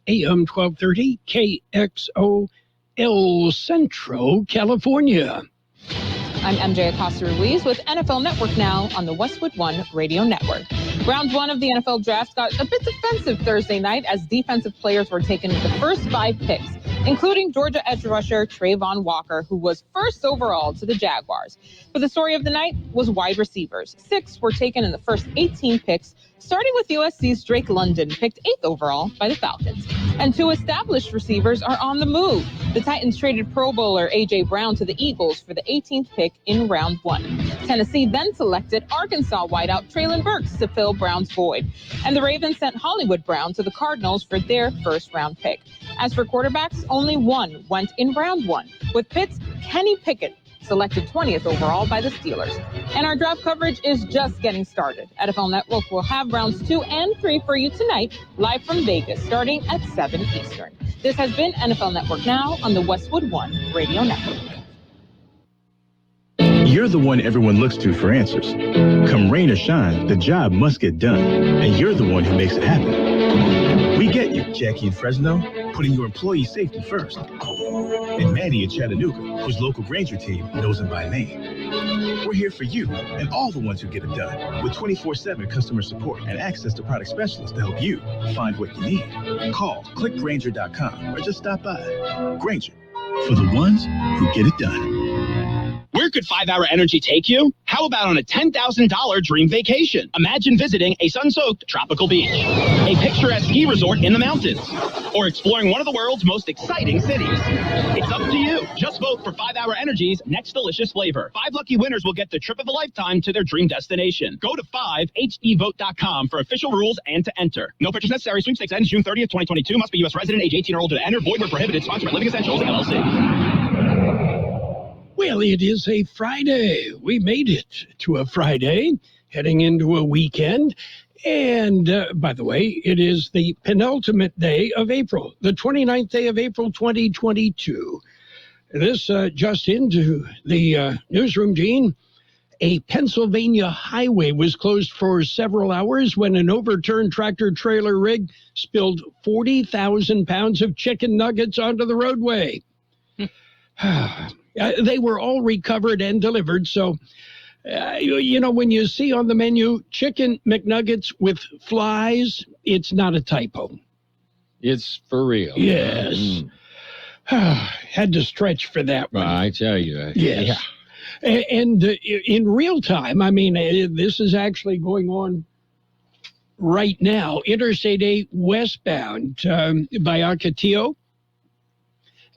AM 1230 KXO El Centro, California. I'm MJ Acosta-Ruiz with NFL Network Now on the Westwood One Radio Network. Round one of the NFL draft got a bit defensive Thursday night as defensive players were taken with the first 5 picks, including Georgia edge rusher Trayvon Walker, who was first overall to the Jaguars. But the story of the night was wide receivers. 6 were taken in the first 18 picks, starting with USC's Drake London, picked 8th overall by the Falcons. And 2 established receivers are on the move. The Titans traded Pro Bowler A.J. Brown to the Eagles for the 18th pick in round 1. Tennessee then selected Arkansas wideout Traylon Burks to fill Brown's void. And the Ravens sent Hollywood Brown to the Cardinals for their first-round pick. As for quarterbacks, only 1 went in round 1, with Pitt's Kenny Pickett selected 20th overall by the Steelers. And our draft coverage is just getting started. NFL Network will have rounds 2 and 3 for you tonight, live from Vegas, starting at 7 Eastern. This has been NFL Network Now on the Westwood One Radio Network. You're the one everyone looks to for answers. Come rain or shine, the job must get done, and you're the one who makes it happen. We get you, Jackie in Fresno, putting your employee safety first. And Manny in Chattanooga, whose local Granger team knows him by name. We're here for you and all the ones who get it done, with 24/7 customer support and access to product specialists to help you find what you need. Call clickgranger.com or just stop by. Granger, for the ones who get it done. Where could 5 Hour Energy take you? How about on a $10,000 dream vacation? Imagine visiting a sun-soaked tropical beach, a picturesque ski resort in the mountains, or exploring one of the world's most exciting cities. It's up to you. Just vote for 5 Hour Energy's next delicious flavor. 5 lucky winners will get the trip of a lifetime to their dream destination. Go to 5HEvote.com for official rules and to enter. No purchase necessary. Sweepstakes ends June 30th, 2022. Must be U.S. resident, age 18 or older to enter. Void where prohibited. Sponsored by Living Essentials, LLC. Well, it is a Friday. We made it to a Friday, heading into a weekend. And by the way, it is the penultimate day of April, the 29th day of April, 2022. This just into the newsroom, Gene. A Pennsylvania highway was closed for several hours when an overturned tractor-trailer rig spilled 40,000 pounds of chicken nuggets onto the roadway. They were all recovered and delivered. So, you know, when you see on the menu chicken McNuggets with flies, it's not a typo. It's for real. Yes. Had to stretch for that one. I tell you. Yes. Yeah. And in real time, I mean, this is actually going on right now. Interstate 8 westbound by Ocotillo.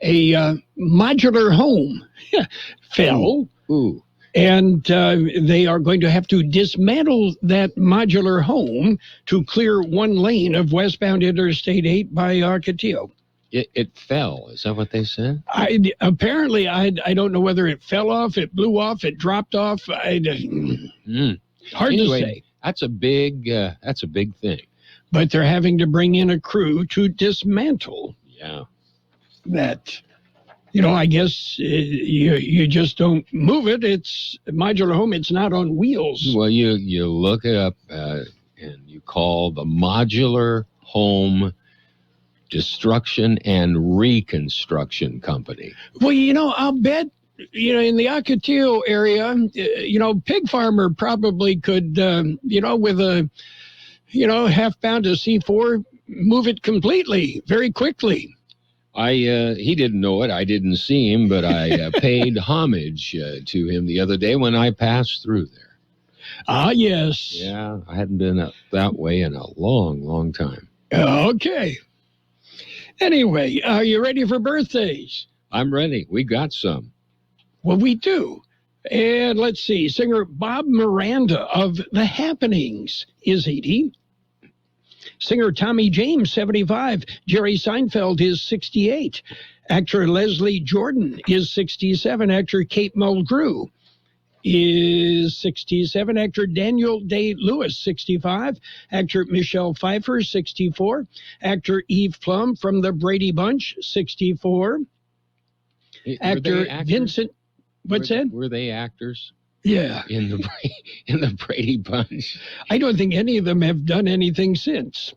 A modular home fell. Ooh. And they are going to have to dismantle that modular home to clear one lane of westbound Interstate 8 by Ocotillo. It fell. Is that what they said? Apparently, I don't know whether it fell off, it blew off, it dropped off. Hard to say. That's a big thing. But they're having to bring in a crew to dismantle. Yeah. That, you know, I guess you just don't move it. It's a modular home. It's not on wheels. Well, you look it up and you call the Modular Home Destruction and Reconstruction Company. Well, you know, I'll bet, you know, in the Ocotillo area, you know, Pig Farmer probably could, you know, with a, you know, half pound of C4, move it completely, very quickly. He didn't know it. I didn't see him, but I paid homage to him the other day when I passed through there. Ah, yes. Yeah, I hadn't been that way in a long, long time. Okay. Anyway, are you ready for birthdays? I'm ready. We got some. Well, we do. And let's see. Singer Bob Miranda of The Happenings is 80. Singer Tommy James, 75. Jerry Seinfeld is 68. Actor Leslie Jordan is 67. Actor Kate Mulgrew is 67. Actor Daniel Day-Lewis, 65. Actor Michelle Pfeiffer, 64. Actor Eve Plum from the Brady Bunch, 64. Actor Vincent, what's that? Were they actors? Yeah. In the Brady Bunch. I don't think any of them have done anything since.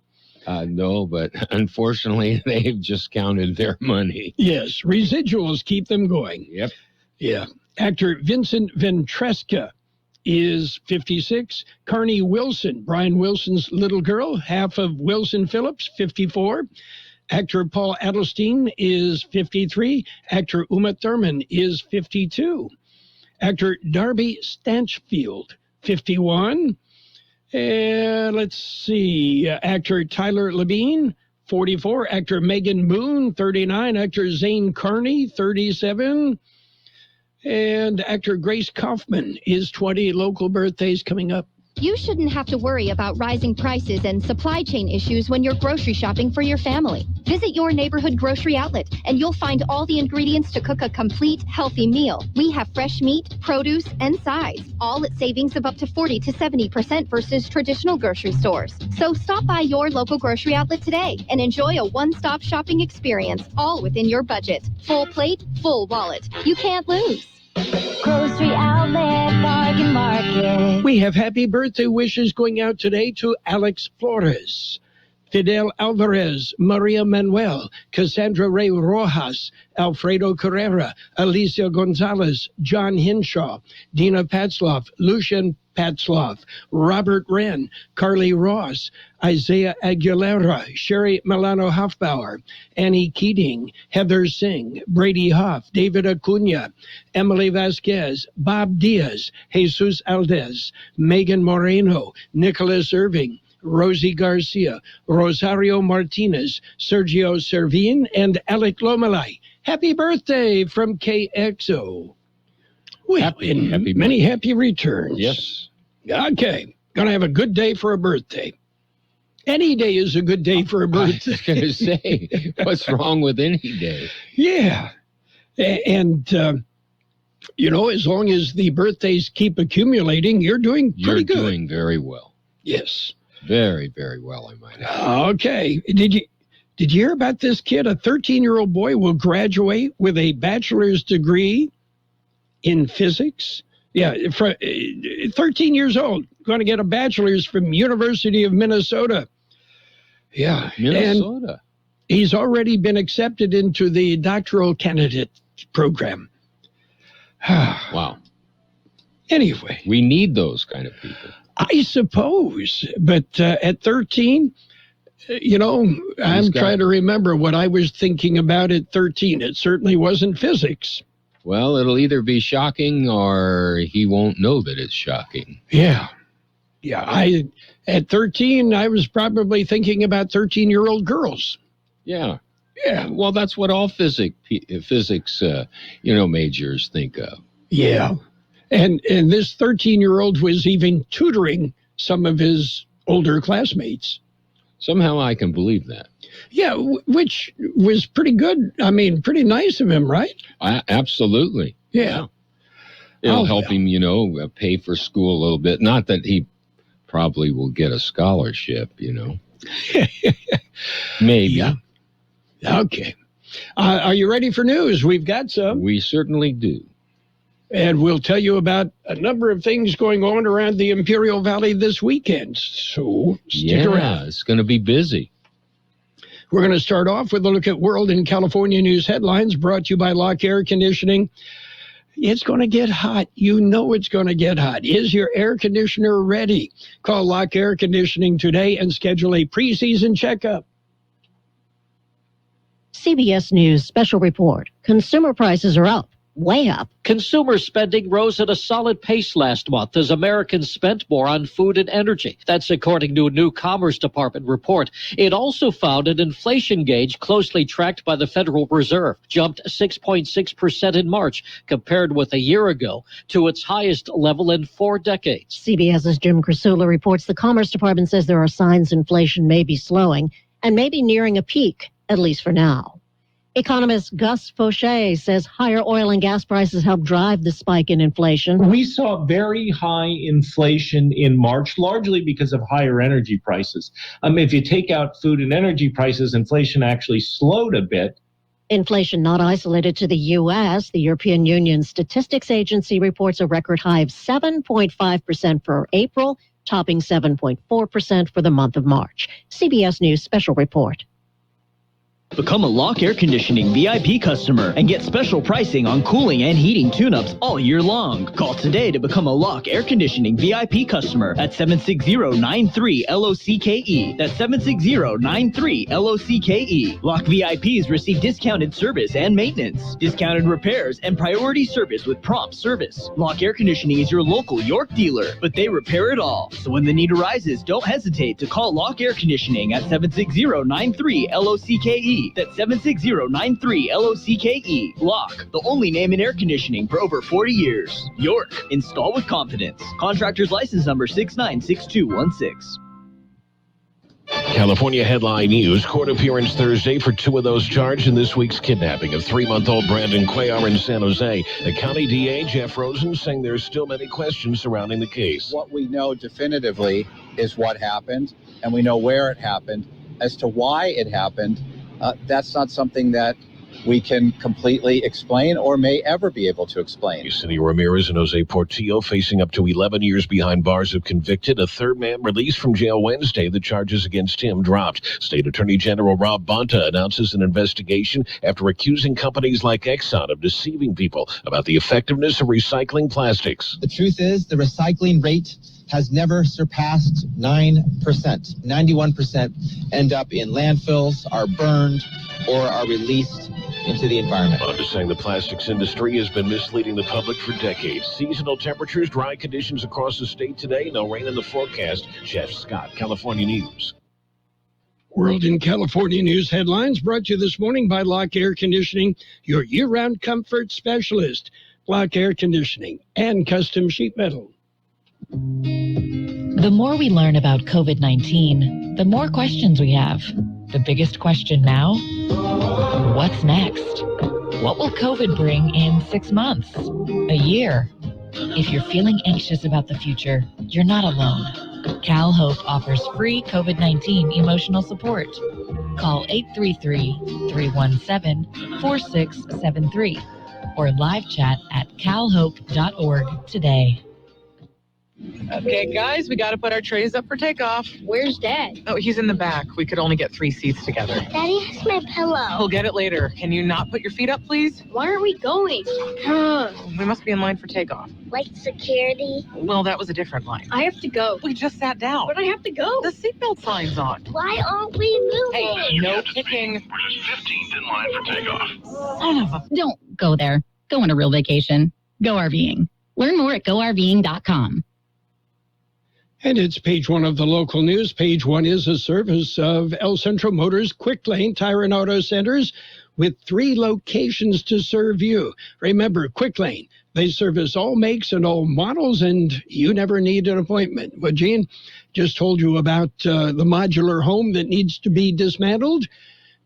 No, but unfortunately, they've just counted their money. Yes, residuals keep them going. Yep. Yeah. Actor Vincent Ventresca is 56. Carney Wilson, Brian Wilson's little girl, half of Wilson Phillips, 54. Actor Paul Adelstein is 53. Actor Uma Thurman is 52. Actor Darby Stanchfield, 51. And let's see, actor Tyler Labine, 44. Actor Megan Moon, 39. Actor Zane Carney, 37. And actor Grace Kaufman is 20. Local birthdays coming up. You shouldn't have to worry about rising prices and supply chain issues when you're grocery shopping for your family. Visit your neighborhood grocery outlet, and you'll find all the ingredients to cook a complete, healthy meal. We have fresh meat, produce, and sides, all at savings of up to 40 to 70% versus traditional grocery stores. So stop by your local grocery outlet today and enjoy a one-stop shopping experience, all within your budget. Full plate, full wallet. You can't lose. Grocery Outlet Bargain Market. We have happy birthday wishes going out today to Alex Flores, Fidel Alvarez, Maria Manuel, Cassandra Ray Rojas, Alfredo Carrera, Alicia Gonzalez, John Hinshaw, Dina Patzloff, Lucian Patzloff, Robert Wren, Carly Ross, Isaiah Aguilera, Sherry Milano Hoffbauer, Annie Keating, Heather Singh, Brady Hoff, David Acuna, Emily Vasquez, Bob Diaz, Jesus Aldez, Megan Moreno, Nicholas Irving, Rosie Garcia, Rosario Martinez, Sergio Servin, and Alec Lomalai. Happy birthday from KXO. Well, Happy many happy returns. Yes. Okay, gonna have a good day for a birthday. Any day is a good day for a birthday. I was going to say, what's wrong with any day? Yeah, and as long as the birthdays keep accumulating, you're doing pretty good. You're doing very well. Yes. Very, very well, I might add. Okay. Did you hear about this kid? A 13-year-old boy will graduate with a bachelor's degree in physics. Yeah, 13 years old, going to get a bachelor's from University of Minnesota. Yeah. Minnesota. And he's already been accepted into the doctoral candidate program. Wow. Anyway. We need those kind of people. I suppose, but at 13, I'm trying to remember what I was thinking about at 13. It certainly wasn't physics. Well, it'll either be shocking or he won't know that it's shocking. Yeah. At 13, I was probably thinking about 13-year-old girls. Yeah. Well, that's what all physics, majors think of. Yeah. And this 13-year-old was even tutoring some of his older classmates. Somehow I can believe that. Yeah, which was pretty good. I mean, pretty nice of him, right? Absolutely. Yeah. It'll help him, pay for school a little bit. Not that he probably will get a scholarship, Maybe. Yeah. Okay. Are you ready for news? We've got some. We certainly do. And we'll tell you about a number of things going on around the Imperial Valley this weekend. So stick around. It's going to be busy. We're going to start off with a look at World and California news headlines brought to you by Lock Air Conditioning. It's going to get hot. You know it's going to get hot. Is your air conditioner ready? Call Lock Air Conditioning today and schedule a preseason checkup. CBS News special report. Consumer prices are up. Way up. Consumer spending rose at a solid pace last month as Americans spent more on food and energy. That's according to a new Commerce Department report. It also found an inflation gauge closely tracked by the Federal Reserve jumped 6.6% in March compared with a year ago to its highest level in 4 decades. CBS's Jim Krasula reports the Commerce Department says there are signs inflation may be slowing and may be nearing a peak, at least for now. Economist Gus Fauché says higher oil and gas prices helped drive the spike in inflation. We saw very high inflation in March, largely because of higher energy prices. If you take out food and energy prices, inflation actually slowed a bit. Inflation not isolated to the U.S. The European Union Statistics Agency reports a record high of 7.5% for April, topping 7.4% for the month of March. CBS News Special Report. Become a Lock Air Conditioning VIP customer and get special pricing on cooling and heating tune-ups all year long. Call today to become a Lock Air Conditioning VIP customer at 760-93-LOCKE. That's 760-93-LOCKE. Lock VIPs receive discounted service and maintenance, discounted repairs, and priority service with prompt service. Lock Air Conditioning is your local York dealer, but they repair it all. So when the need arises, don't hesitate to call Lock Air Conditioning at 760-93-LOCKE. That's 760-93-LOCKE. Lock, the only name in air conditioning for over 40 years. York, install with confidence. Contractor's license number 696216. California headline news. Court appearance Thursday for two of those charged in this week's kidnapping of 3-month-old Brandon Cuellar in San Jose. The county DA, Jeff Rosen, saying there's still many questions surrounding the case. What we know definitively is what happened, and we know where it happened. As to why it happened, that's not something that we can completely explain or may ever be able to explain. Cindy Ramirez and Jose Portillo facing up to 11 years behind bars if convicted. A third man released from jail Wednesday. The charges against him dropped. State Attorney General Rob Bonta announces an investigation after accusing companies like Exxon of deceiving people about the effectiveness of recycling plastics. The truth is the recycling rate has never surpassed 9%. 91% end up in landfills, are burned, or are released into the environment. Bonta saying the plastics industry has been misleading the public for decades. Seasonal temperatures, dry conditions across the state today. No rain in the forecast. Jeff Scott, California News. World in California News headlines brought to you this morning by Lock Air Conditioning, your year-round comfort specialist. Lock Air Conditioning and Custom Sheet Metal. The more we learn about COVID-19, the more questions we have. The biggest question now, what's next? What will COVID bring in 6 months, a year? If you're feeling anxious about the future, you're not alone. Cal Hope offers free COVID-19 emotional support. Call 833-317-4673 or live chat at calhope.org today. Okay, guys, we got to put our trays up for takeoff. Where's Dad? Oh, he's in the back. We could only get 3 seats together. Daddy has my pillow. We'll get it later. Can you not put your feet up, please? Why are we going? We must be in line for takeoff. Like security? Well, that was a different line. I have to go. We just sat down. But I have to go. The seatbelt sign's on. Why aren't we moving? Hey, no kicking. We're just 15th in line for takeoff. Son of a... Don't go there. Go on a real vacation. Go RVing. Learn more at GoRVing.com. And it's page 1 of the local news. Page 1 is a service of El Centro Motors Quick Lane Tire and Auto Centers with 3 locations to serve you. Remember, Quick Lane, they service all makes and all models, and you never need an appointment. Well, Gene just told you about the modular home that needs to be dismantled.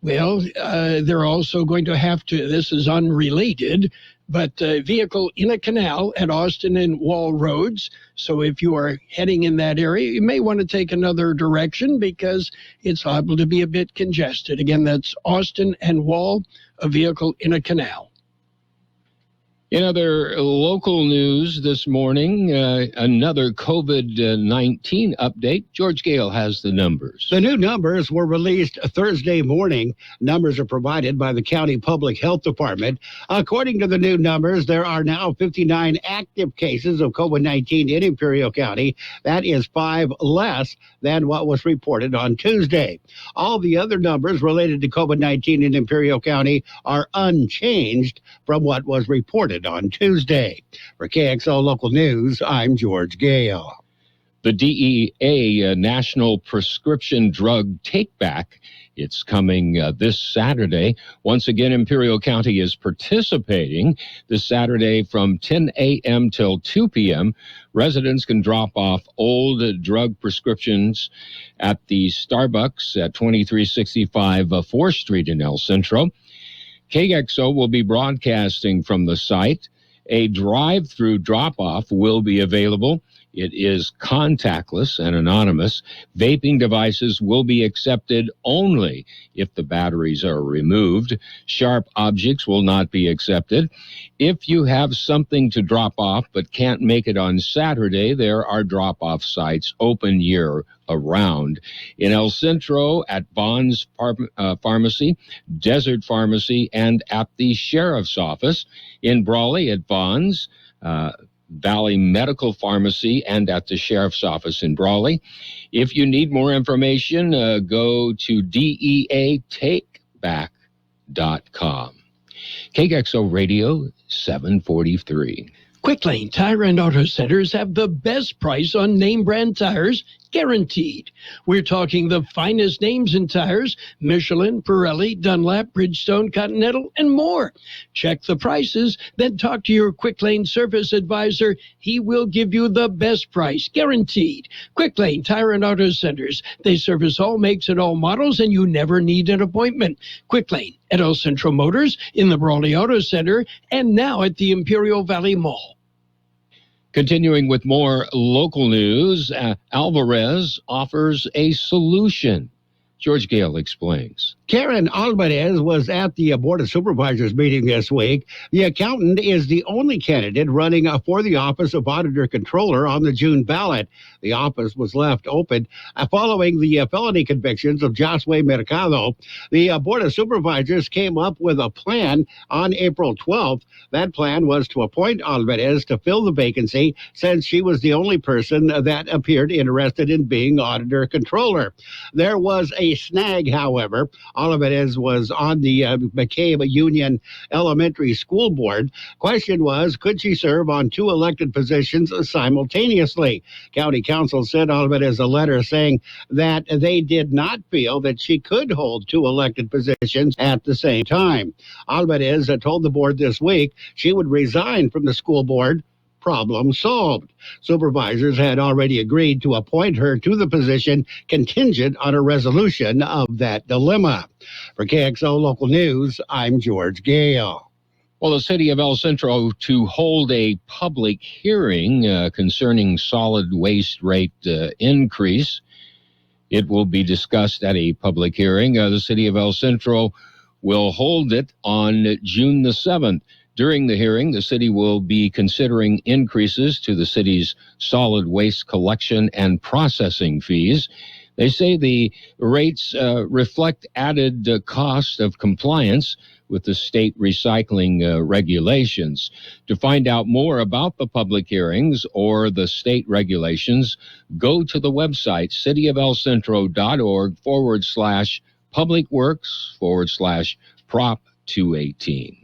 Well, they're also going to have to, this is unrelated, but a vehicle in a canal at Austin and Wall Roads. So if you are heading in that area, you may want to take another direction because it's liable to be a bit congested. Again, that's Austin and Wall, a vehicle in a canal. In other local news this morning, another COVID-19 update. George Gale has the numbers. The new numbers were released Thursday morning. Numbers are provided by the County Public Health Department. According to the new numbers, there are now 59 active cases of COVID-19 in Imperial County. That is 5 less than what was reported on Tuesday. All the other numbers related to COVID-19 in Imperial County are unchanged from what was reported on Tuesday. For KXO Local News, I'm George Gale. The DEA National Prescription Drug Take-Back, it's coming this Saturday. Once again, Imperial County is participating this Saturday from 10 a.m. till 2 p.m. Residents can drop off old drug prescriptions at the Starbucks at 2365 4th Street in El Centro. KXO will be broadcasting from the site. A drive-through drop-off will be available. It is contactless and anonymous. Vaping devices will be accepted only if the batteries are removed. Sharp objects will not be accepted. If you have something to drop off but can't make it on Saturday, there are drop-off sites open year around. In El Centro, at Vaughn's Pharmacy, Desert Pharmacy, and at the Sheriff's Office. In Brawley, at Vaughn's, Valley Medical Pharmacy, and at the Sheriff's Office in Brawley. If you need more information, go to deatakeback.com. Kxo Radio 743. Quick Lane Tire and Auto Centers have the best price on name brand tires, guaranteed. We're talking the finest names in tires: Michelin, Pirelli, Dunlap, Bridgestone, Continental, and more. Check the prices, then talk to your Quick Lane service advisor. He will give you the best price, guaranteed. Quick Lane Tire and Auto Centers. They service all makes and all models, and you never need an appointment. Quick Lane at El Centro Motors, in the Brawley Auto Center, and now at the Imperial Valley Mall. Continuing with more local news, Alvarez offers a solution. George Gale explains. Karen Alvarez was at the Board of Supervisors meeting this week. The accountant is the only candidate running for the office of Auditor Controller on the June ballot. The office was left open following the felony convictions of Josue Mercado. The Board of Supervisors came up with a plan on April 12th. That plan was to appoint Alvarez to fill the vacancy, since she was the only person that appeared interested in being Auditor Controller. There was a snag, however. Alvarez was on the McCabe Union Elementary School Board. Question was, could she serve on two elected positions simultaneously? County Council sent Alvarez a letter saying that they did not feel that she could hold two elected positions at the same time. Alvarez told the board this week she would resign from the school board. Problem solved. Supervisors had already agreed to appoint her to the position contingent on a resolution of that dilemma. For KXO Local News, I'm George Gale. Well, the city of El Centro to hold a public hearing concerning solid waste rate increase. It will be discussed at a public hearing. The city of El Centro will hold it on June the 7th. During the hearing, the city will be considering increases to the city's solid waste collection and processing fees. They say the rates reflect added cost of compliance with the state recycling regulations. To find out more about the public hearings or the state regulations, go to the website cityofElCentro.org/publicworks/Prop 218.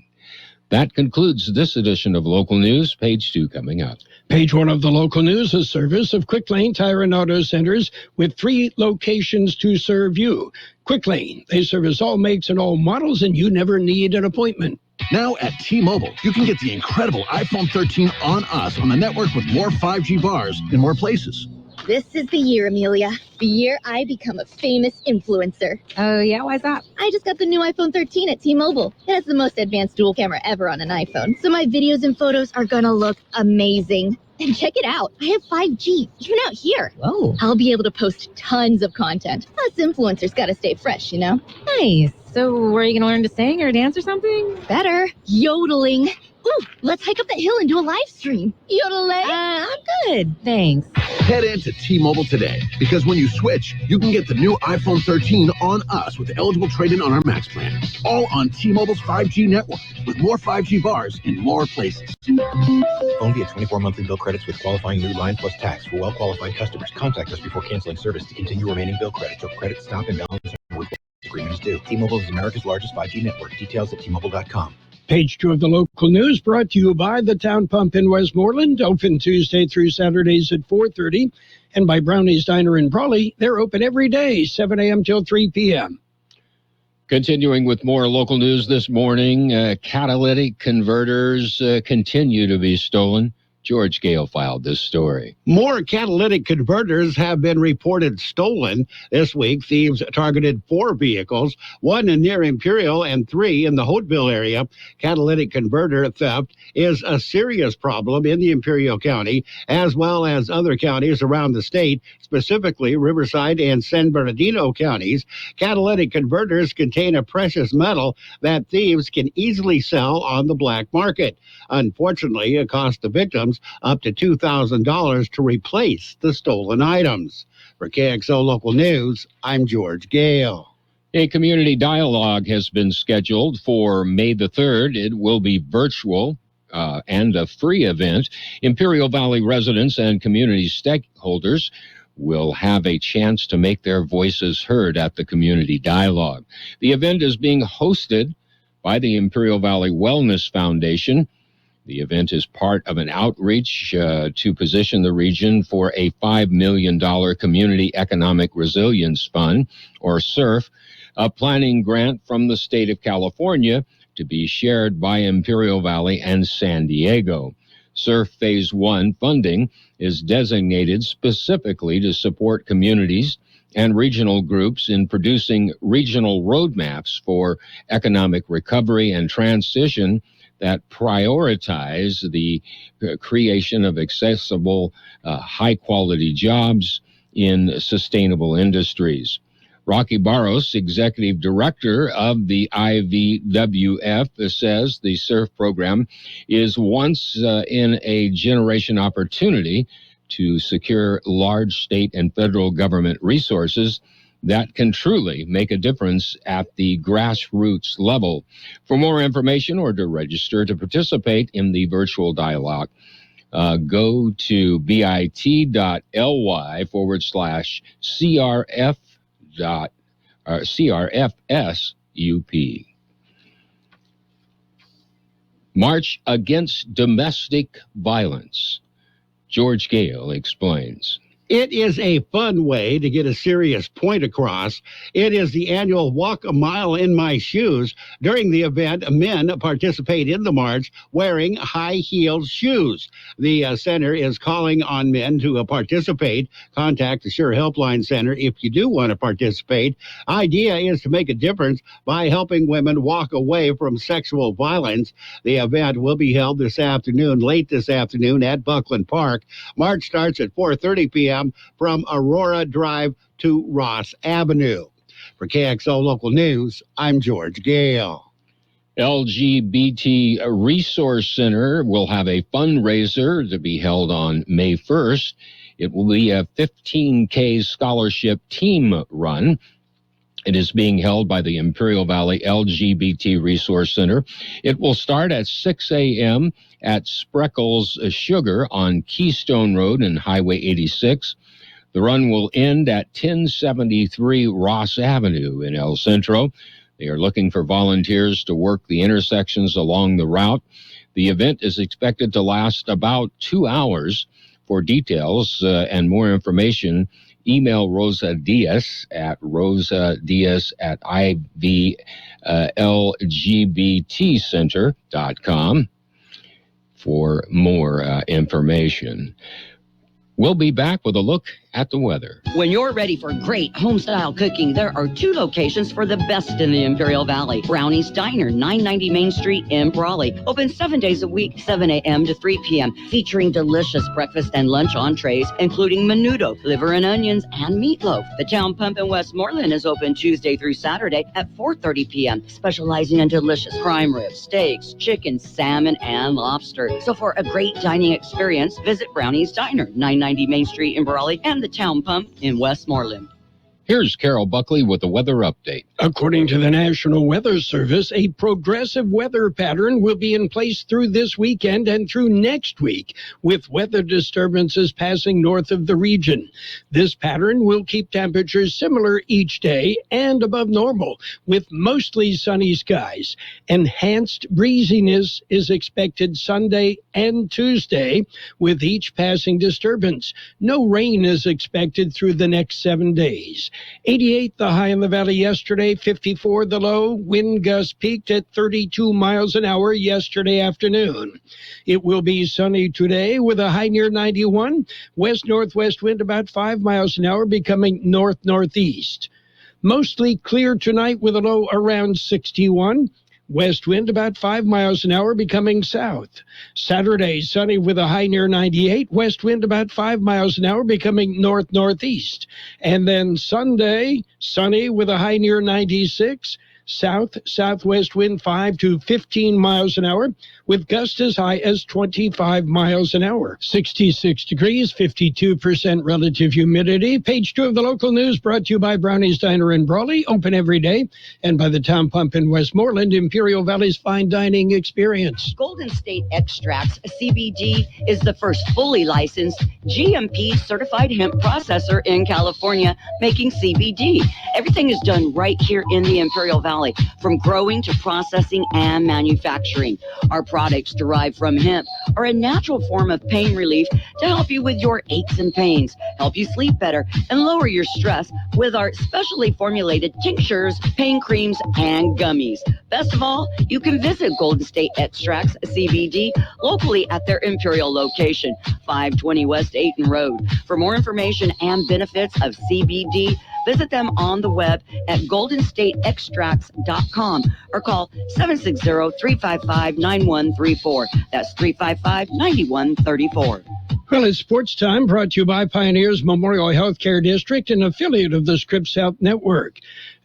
That concludes this edition of Local News. Page 2 coming up. Page 1 of the local news, a service of Quick Lane Tire and Auto Centers with 3 locations to serve you. Quick Lane, they service all makes and all models, and you never need an appointment. Now at T-Mobile, you can get the incredible iPhone 13 on us on the network with more 5G bars in more places. This is the year, Amelia. The year I become a famous influencer. Oh, yeah? Why's that? I just got the new iPhone 13 at T-Mobile. It has the most advanced dual camera ever on an iPhone. So my videos and photos are gonna look amazing. And check it out. I have 5G, even out here. Whoa. I'll be able to post tons of content. Us influencers gotta stay fresh, you know? Nice. So where are you going to learn to sing or dance or something? Better. Yodeling. Ooh, let's hike up that hill and do a live stream. Yodeling. I'm good. Thanks. Head into T-Mobile today, because when you switch, you can get the new iPhone 13 on us with eligible trade-in on our Max plan. All on T-Mobile's 5G network with more 5G bars in more places. Phone via 24 monthly bill credits with qualifying new line plus tax. For well-qualified customers, contact us before canceling service to continue remaining bill credits or credit stop and balance agreements due. T-Mobile is America's largest 5G network. Details at T-Mobile.com. Page 2 of the local news brought to you by the Town Pump in Westmoreland, open Tuesday through Saturdays at 4:30, and by Brownie's Diner in Brawley. They're open every day, 7 a.m. till 3 p.m. Continuing with more local news this morning, catalytic converters continue to be stolen. George Gale filed this story. More catalytic converters have been reported stolen. This week, thieves targeted 4 vehicles, 1 near Imperial and 3 in the Hopeville area. Catalytic converter theft is a serious problem in the Imperial County, as well as other counties around the state, specifically Riverside and San Bernardino counties. Catalytic converters contain a precious metal that thieves can easily sell on the black market. Unfortunately, it cost the victims up to $2,000 to replace the stolen items. For KXO Local News, I'm George Gale. A community dialogue has been scheduled for May the 3rd. It will be virtual and a free event. Imperial Valley residents and community stakeholders will have a chance to make their voices heard at the community dialogue. The event is being hosted by the Imperial Valley Wellness Foundation. The event is part of an outreach to position the region for a $5 million Community Economic Resilience Fund, or SERF, a planning grant from the state of California to be shared by Imperial Valley and San Diego. SERF Phase 1 funding is designated specifically to support communities and regional groups in producing regional roadmaps for economic recovery and transition that prioritize the creation of accessible, high-quality jobs in sustainable industries. Rocky Barros, executive director of the IVWF, says the SERF program is once in a generation opportunity to secure large state and federal government resources that can truly make a difference at the grassroots level. For more information or to register to participate in the virtual dialogue, go to bit.ly/CRFSUP. March Against Domestic Violence. George Gale explains. It is a fun way to get a serious point across. It is the annual Walk a Mile in My Shoes. During the event, men participate in the march wearing high-heeled shoes. The center is calling on men to participate. Contact the Sure Helpline Center if you do want to participate. Idea is to make a difference by helping women walk away from sexual violence. The event will be held late this afternoon at Buckley Park. March starts at 4:30 p.m. from Aurora Drive to Ross Avenue. For KXO Local News, I'm George Gale. LGBT Resource Center will have a fundraiser to be held on May 1st. It will be a 15K scholarship team run. It is being held by the Imperial Valley LGBT Resource Center. It will start at 6 a.m. at Spreckles Sugar on Keystone Road and Highway 86. The run will end at 1073 Ross Avenue in El Centro. They are looking for volunteers to work the intersections along the route. The event is expected to last about 2 hours. For details and more information, email Rosa Diaz at ivlgbtcenter.com for more information. We'll be back with a look at the weather. When you're ready for great home-style cooking, there are 2 locations for the best in the Imperial Valley. Brownie's Diner, 990 Main Street in Brawley. Open 7 days a week, 7 a.m. to 3 p.m., featuring delicious breakfast and lunch entrees, including menudo, liver and onions, and meatloaf. The Town Pump in Westmoreland is open Tuesday through Saturday at 4:30 p.m., specializing in delicious prime ribs, steaks, chicken, salmon, and lobster. So for a great dining experience, visit Brownie's Diner, 990 Main Street in Brawley, and the Town Pump in Westmoreland. Here's Carol Buckley with the weather update. According to the National Weather Service, a progressive weather pattern will be in place through this weekend and through next week, with weather disturbances passing north of the region. This pattern will keep temperatures similar each day and above normal, with mostly sunny skies. Enhanced breeziness is expected Sunday and Tuesday, with each passing disturbance. No rain is expected through the next 7 days. 88 the high in the valley yesterday, 54 the low. Wind gusts peaked at 32 miles an hour yesterday afternoon. It will be sunny today with a high near 91. West-northwest wind about 5 miles an hour, becoming north-northeast. Mostly clear tonight with a low around 61. West wind about 5 miles an hour, becoming south. Saturday, sunny with a high near 98. West wind about 5 miles an hour, becoming north-northeast. And then Sunday, sunny with a high near 96. South-southwest wind 5 to 15 miles an hour, with gusts as high as 25 miles an hour. 66 degrees, 52% relative humidity. Page 2 of the local news brought to you by Brownie's Diner in Brawley, open every day, and by the Town Pump in Westmoreland, Imperial Valley's fine dining experience. Golden State Extracts, CBD, is the first fully licensed GMP certified hemp processor in California, making CBD. Everything is done right here in the Imperial Valley, from growing to processing and manufacturing. Our products derived from hemp are a natural form of pain relief to help you with your aches and pains, help you sleep better, and lower your stress with our specially formulated tinctures, pain creams, and gummies. Best of all, you can visit Golden State Extracts CBD locally at their Imperial location, 520 West Ayton Road. For more information and benefits of CBD, visit them on the web at goldenstateextracts.com or call 760-355-9134. That's 355-9134. Well, it's sports time, brought to you by Pioneers Memorial Healthcare District, an affiliate of the Scripps Health Network.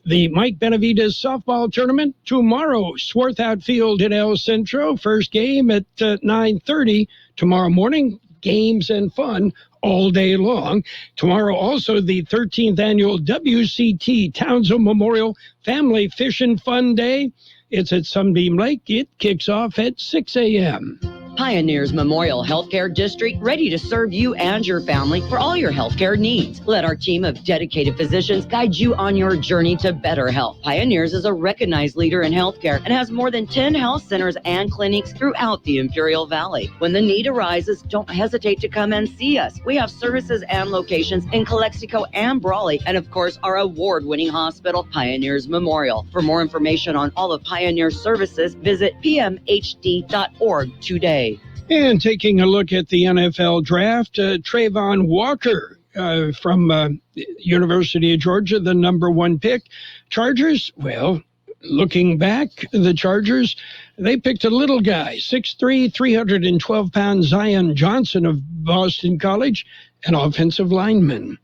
The Mike Benavides softball tournament tomorrow, Swarthout Field in El Centro. First game at 9:30 tomorrow morning. Games and fun all day long. Tomorrow also the 13th annual WCT Townsville Memorial Family Fish and Fun Day. It's at Sunbeam Lake. It kicks off at 6 a.m. Pioneers Memorial Healthcare District, ready to serve you and your family for all your healthcare needs. Let our team of dedicated physicians guide you on your journey to better health. Pioneers is a recognized leader in healthcare and has more than 10 health centers and clinics throughout the Imperial Valley. When the need arises, don't hesitate to come and see us. We have services and locations in Calexico and Brawley, and of course our award-winning hospital, Pioneers Memorial. For more information on all of Pioneer's services, visit pmhd.org today. And taking a look at the NFL draft, Trayvon Walker from University of Georgia, the number 1 pick. Chargers, well, looking back, the Chargers, they picked a little guy, 6'3", 312-pound Zion Johnson of Boston College, an offensive lineman.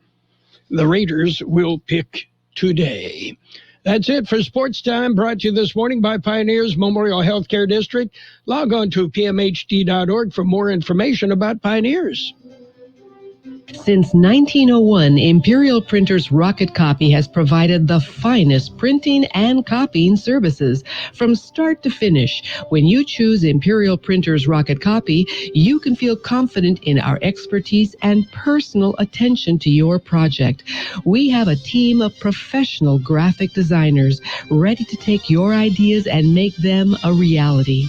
The Raiders will pick today. That's it for Sports Time, brought to you this morning by Pioneers Memorial Healthcare District. Log on to pmhd.org for more information about Pioneers. Since 1901, Imperial Printers Rocket Copy has provided the finest printing and copying services from start to finish. When you choose Imperial Printers Rocket Copy, you can feel confident in our expertise and personal attention to your project. We have a team of professional graphic designers ready to take your ideas and make them a reality.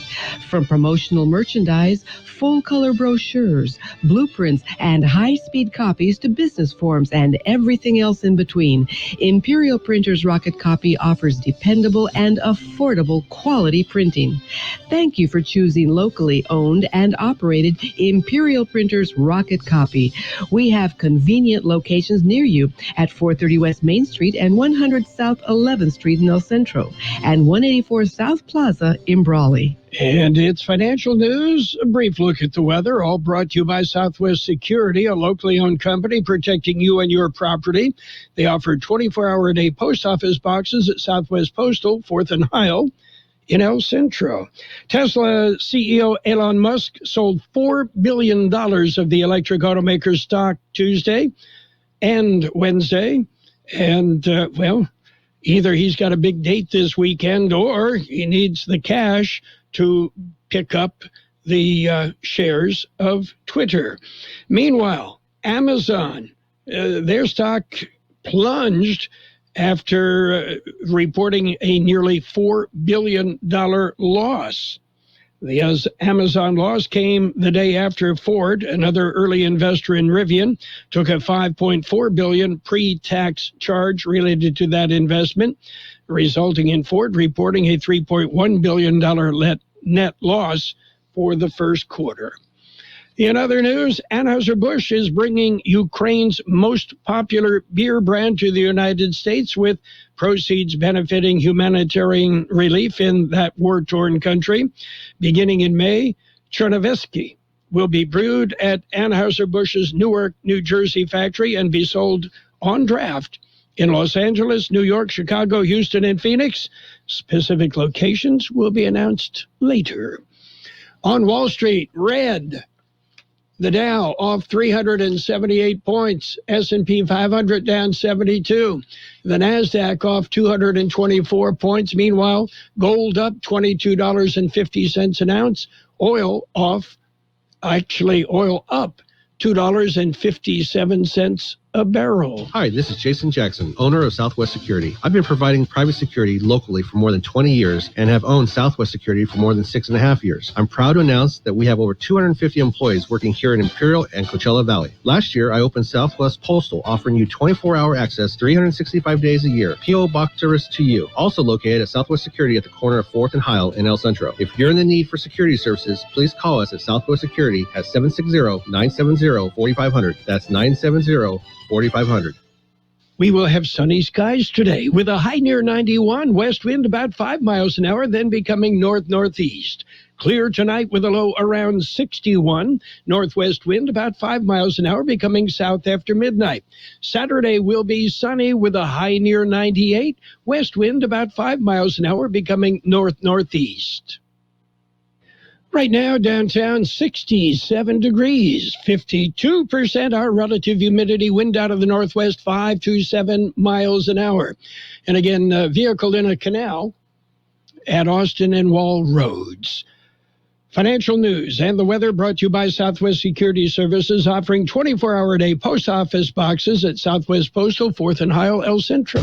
From promotional merchandise, full-color brochures, blueprints, and high-speed copies to business forms and everything else in between, Imperial Printers Rocket Copy offers dependable and affordable quality printing. Thank you for choosing locally owned and operated Imperial Printers Rocket Copy. We have convenient locations near you at 430 West Main Street and 100 South 11th Street in El Centro and 184 South Plaza in Brawley. And it's financial news, a brief look at the weather, all brought to you by Southwest Security, a locally owned company protecting you and your property. They offer 24-hour-a-day post office boxes at Southwest Postal, 4th and Heil in El Centro. Tesla CEO Elon Musk sold $4 billion of the electric automaker's stock Tuesday and Wednesday. And, well, either he's got a big date this weekend or he needs the cash to pick up the shares of Twitter. Meanwhile, Amazon, their stock plunged after reporting a nearly $4 billion loss. The Amazon loss came the day after Ford, another early investor in Rivian, took a $5.4 billion pre-tax charge related to that investment, resulting in Ford reporting a $3.1 billion net loss for the first quarter. In other news, Anheuser-Busch is bringing Ukraine's most popular beer brand to the United States, with proceeds benefiting humanitarian relief in that war-torn country. Beginning in May, Chernovsky will be brewed at Anheuser-Busch's Newark, New Jersey factory and be sold on draft in Los Angeles, New York, Chicago, Houston, and Phoenix. Specific locations will be announced later. On Wall Street, red. The Dow off 378 points, S&P 500 down 72. The NASDAQ off 224 points. Meanwhile, gold up $22.50 an ounce. Oil up $2.57 a barrel. Hi, this is Jason Jackson, owner of Southwest Security. I've been providing private security locally for more than 20 years and have owned Southwest Security for more than 6.5 years. I'm proud to announce that we have over 250 employees working here in Imperial and Coachella Valley. Last year, I opened Southwest Postal, offering you 24-hour access 365 days a year. P.O. Box service to you. Also located at Southwest Security at the corner of 4th and Heil in El Centro. If you're in the need for security services, please call us at Southwest Security at 760-970-4500. That's 970-4500. We will have sunny skies today with a high near 91, west wind about 5 miles an hour, then becoming north-northeast. Clear tonight with a low around 61, northwest wind about 5 miles an hour, becoming south after midnight. Saturday will be sunny with a high near 98, west wind about 5 miles an hour, becoming north-northeast. Right now, downtown, 67 degrees, 52% our relative humidity, wind out of the northwest, 5 to 7 miles an hour. And again, vehicle in a canal at Austin and Wall Roads. Financial news and the weather brought to you by Southwest Security Services, offering 24-hour-a-day post office boxes at Southwest Postal, 4th and Heil, El Centro.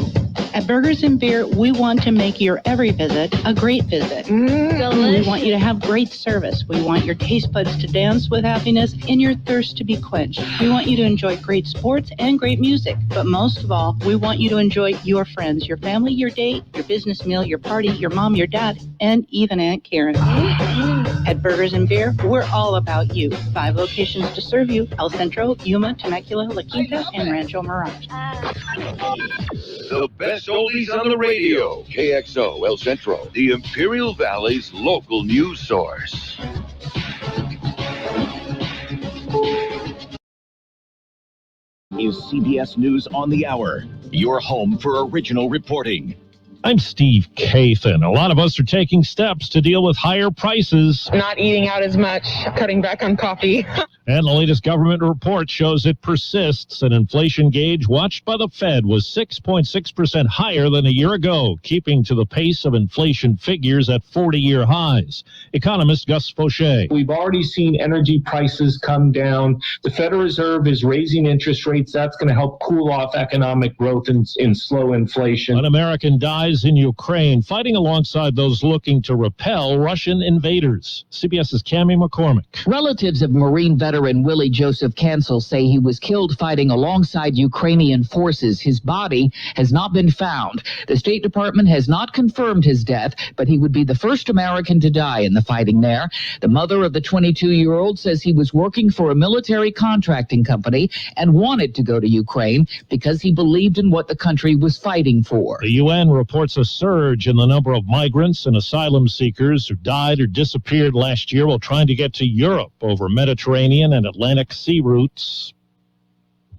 At Burgers and Beer, we want to make your every visit a great visit. We want you to have great service. We want your taste buds to dance with happiness and your thirst to be quenched. We want you to enjoy great sports and great music. But most of all, we want you to enjoy your friends, your family, your date, your business meal, your party, your mom, your dad, and even Aunt Karen. At Burgers and Beer, we're all about you. 5 locations to serve you: El Centro, Yuma, Temecula, La Quinta, and Rancho Mirage. The best oldies on the radio. KXO El Centro, the Imperial Valley's local news source. Is CBS News on the Hour, your home for original reporting. I'm Steve Kathan. A lot of us are taking steps to deal with higher prices. Not eating out as much, cutting back on coffee. And the latest government report shows it persists. An inflation gauge watched by the Fed was 6.6% higher than a year ago, keeping to the pace of inflation figures at 40-year highs. Economist Gus Fauché. We've already seen energy prices come down. The Federal Reserve is raising interest rates. That's going to help cool off economic growth and slow inflation. An American dies in Ukraine, fighting alongside those looking to repel Russian invaders. CBS's Cammie McCormick. Relatives of Marine veteran Willie Joseph Cancel say he was killed fighting alongside Ukrainian forces. His body has not been found. The State Department has not confirmed his death, but he would be the first American to die in the fighting there. The mother of the 22-year-old says he was working for a military contracting company and wanted to go to Ukraine because he believed in what the country was fighting for. The UN reports a surge in the number of migrants and asylum seekers who died or disappeared last year while trying to get to Europe over Mediterranean and Atlantic sea routes.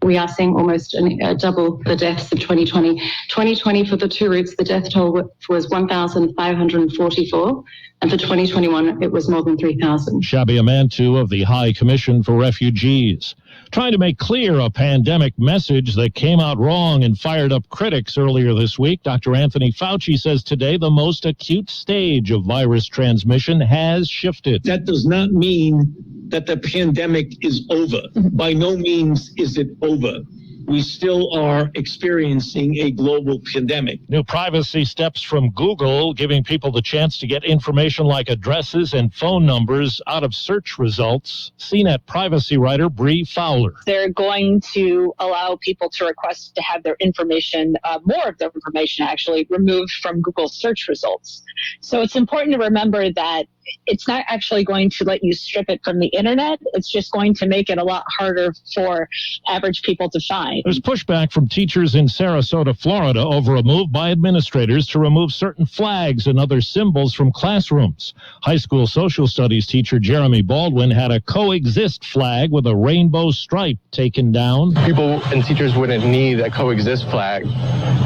We are seeing almost double the deaths of 2020. 2020, for the 2 routes, the death toll was 1,544, and for 2021, it was more than 3,000. Shabia Mantu of the High Commission for Refugees, trying to make clear a pandemic message that came out wrong and fired up critics earlier this week. Dr. Anthony Fauci says today the most acute stage of virus transmission has shifted. That does not mean that the pandemic is over. By no means is it over. we still are experiencing a global pandemic. New privacy steps from Google, giving people the chance to get information like addresses and phone numbers out of search results. CNET privacy writer Bree Fowler. They're going to allow people to request to have their information, more of their information actually, removed from Google search results. So it's important to remember that it's not actually going to let you strip it from the internet. It's just going to make it a lot harder for average people to find. There's pushback from teachers in Sarasota, Florida, over a move by administrators to remove certain flags and other symbols from classrooms. High school social studies teacher Jeremy Baldwin had a coexist flag with a rainbow stripe taken down. People and teachers wouldn't need a coexist flag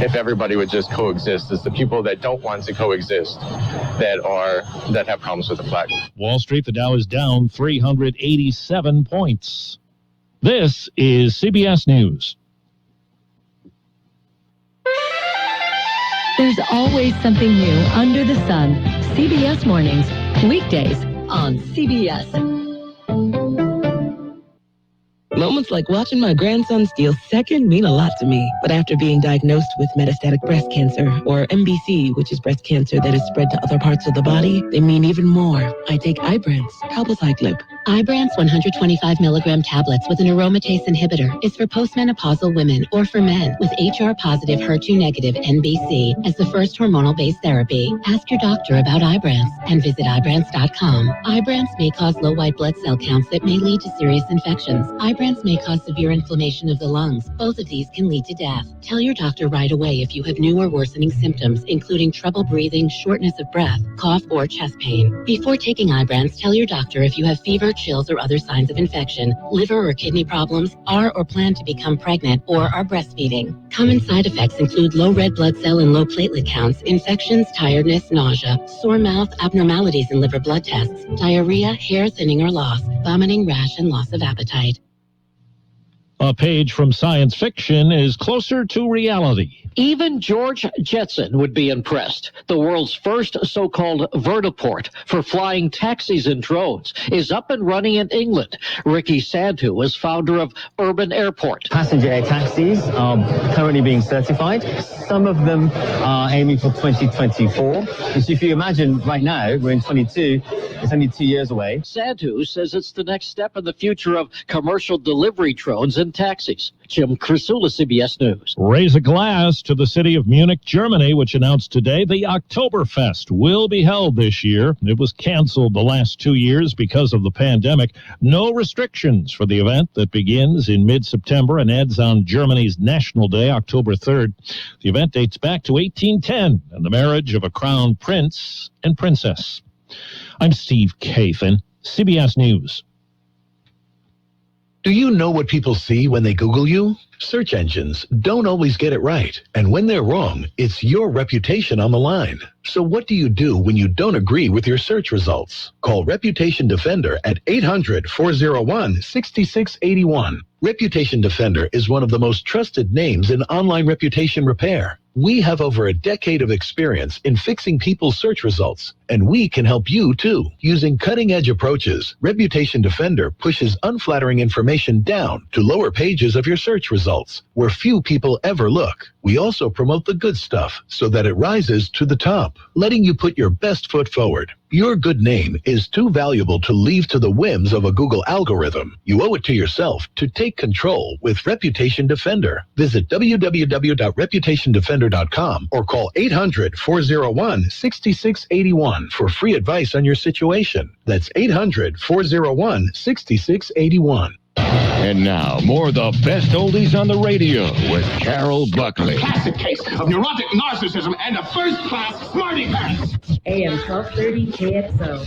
if everybody would just coexist. It's the people that don't want to coexist that have problems with the flag. Wall Street, the Dow is down 387 points. This is CBS News. There's always something new under the sun. CBS Mornings, weekdays on CBS. Moments like watching my grandson steal second mean a lot to me. But after being diagnosed with metastatic breast cancer, or MBC, which is breast cancer that is spread to other parts of the body, they mean even more. I take Ibrance, palbociclib. Ibrance 125 milligram tablets with an aromatase inhibitor is for postmenopausal women or for men with HR-positive, HER2-negative NBC as the first hormonal-based therapy. Ask your doctor about Ibrance and visit Ibrance.com. Ibrance may cause low white blood cell counts that may lead to serious infections. Ibrance may cause severe inflammation of the lungs. Both of these can lead to death. Tell your doctor right away if you have new or worsening symptoms, including trouble breathing, shortness of breath, cough, or chest pain. Before taking Ibrance, tell your doctor if you have fever, chills, or other signs of infection, liver or kidney problems, are or plan to become pregnant, or are breastfeeding. Common side effects include low red blood cell and low platelet counts, infections, tiredness, nausea, sore mouth, abnormalities in liver blood tests, diarrhea, hair thinning or loss, vomiting, rash, and loss of appetite. A page from science fiction is closer to reality. Even George Jetson would be impressed. The world's first so-called vertiport for flying taxis and drones is up and running in England. Ricky Sandhu is founder of Urban Airport. Passenger air taxis are currently being certified. Some of them are aiming for 2024. So if you imagine right now, we're in 22, it's only 2 years away. Sandhu says it's the next step in the future of commercial delivery drones and taxis. Jim Crisula, CBS News. Raise a glass to the city of Munich, Germany, which announced today the Oktoberfest will be held this year. It was canceled the last 2 years because of the pandemic. No restrictions for the event that begins in mid-September and ends on Germany's National Day, October 3rd. The event dates back to 1810 and the marriage of a crown prince and princess. I'm Steve Kathan, CBS News. Do you know what people see when they Google you? Search engines don't always get it right. And when they're wrong, it's your reputation on the line. So what do you do when you don't agree with your search results? Call Reputation Defender at 800-401-6681. Reputation Defender is one of the most trusted names in online reputation repair. We have over a decade of experience in fixing people's search results, and we can help you too. Using cutting-edge approaches, Reputation Defender pushes unflattering information down to lower pages of your search results, where few people ever look. We also promote the good stuff so that it rises to the top, letting you put your best foot forward. Your good name is too valuable to leave to the whims of a Google algorithm. You owe it to yourself to take control with Reputation Defender. Visit www.reputationdefender.com or call 800-401-6681 for free advice on your situation. That's 800-401-6681. And now, more of the best oldies on the radio with Carroll Buckley. Classic case of neurotic narcissism and a first-class smarty pants. AM 1230 KXO.